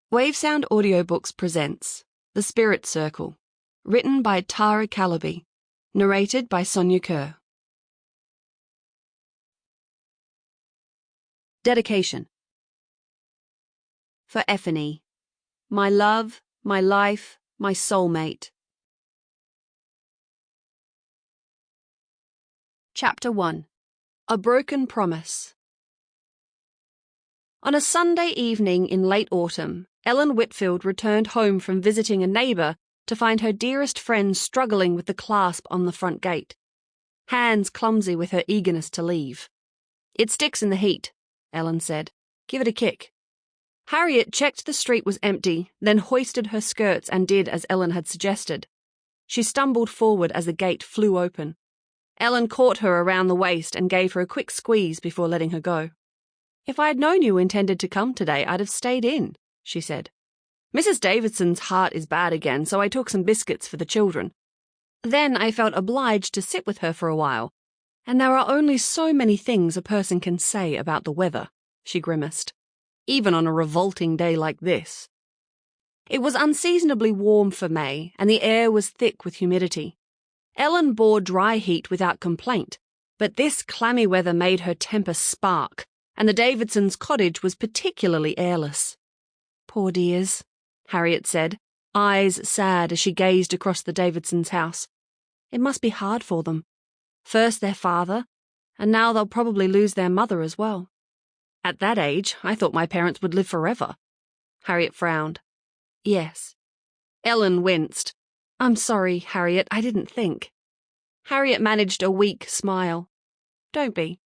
Wavesound Audiobooks presents The Spirit Circle, written by Calaby, narrated by Sonya Kerr. Dedication. For Effany, my love, my life, my soulmate. Chapter 1. A Broken Promise. On a Sunday evening in late autumn, Ellen Whitfield returned home from visiting a neighbour to find her dearest friend struggling with the clasp on the front gate, hands clumsy with her eagerness to leave. "It sticks in the heat," Ellen said. "Give it a kick." Harriet checked the street was empty, then hoisted her skirts and did as Ellen had suggested. She stumbled forward as the gate flew open. Ellen caught her around the waist and gave her a quick squeeze before letting her go. "If I had known you intended to come today, I'd have stayed in," she said. "Mrs. Davidson's heart is bad again, so I took some biscuits for the children. Then I felt obliged to sit with her for a while, and there are only so many things a person can say about the weather," she grimaced, "even on a revolting day like this." It was unseasonably warm for May, and the air was thick with humidity. Ellen bore dry heat without complaint, but this clammy weather made her temper spark, and the Davidsons' cottage was particularly airless. "Poor dears," Harriet said, eyes sad as she gazed across the Davidsons' house. "It must be hard for them. First their father, and now they'll probably lose their mother as well." "At that age, I thought my parents would live forever." Harriet frowned. "Yes." Ellen winced. "I'm sorry, Harriet, I didn't think." Harriet managed a weak smile. "Don't be.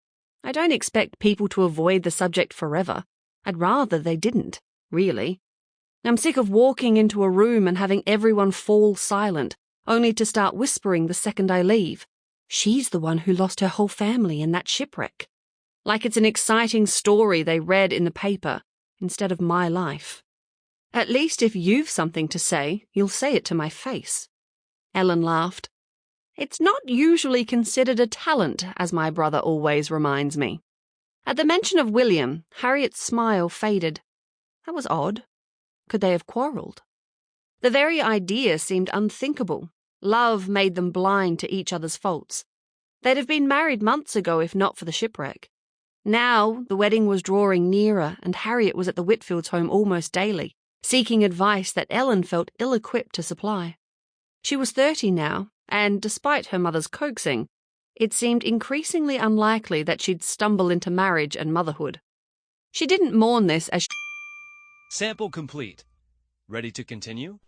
I don't expect people to avoid the subject forever. I'd rather they didn't, really. I'm sick of walking into a room and having everyone fall silent, only to start whispering the second I leave. She's the one who lost her whole family in that shipwreck. Like it's an exciting story they read in the paper, instead of my life. At least if you've something to say, you'll say it to my face." Ellen laughed. "It's not usually considered a talent, as my brother always reminds me." At the mention of William, Harriet's smile faded. That was odd. Could they have quarrelled? The very idea seemed unthinkable. Love made them blind to each other's faults. They'd have been married months ago if not for the shipwreck. Now the wedding was drawing nearer, and Harriet was at the Whitfields' home almost daily, seeking advice that Ellen felt ill-equipped to supply. She was 30 now, and despite her mother's coaxing, it seemed increasingly unlikely that she'd stumble into marriage and motherhood. She didn't mourn this as Sample complete. Ready to continue?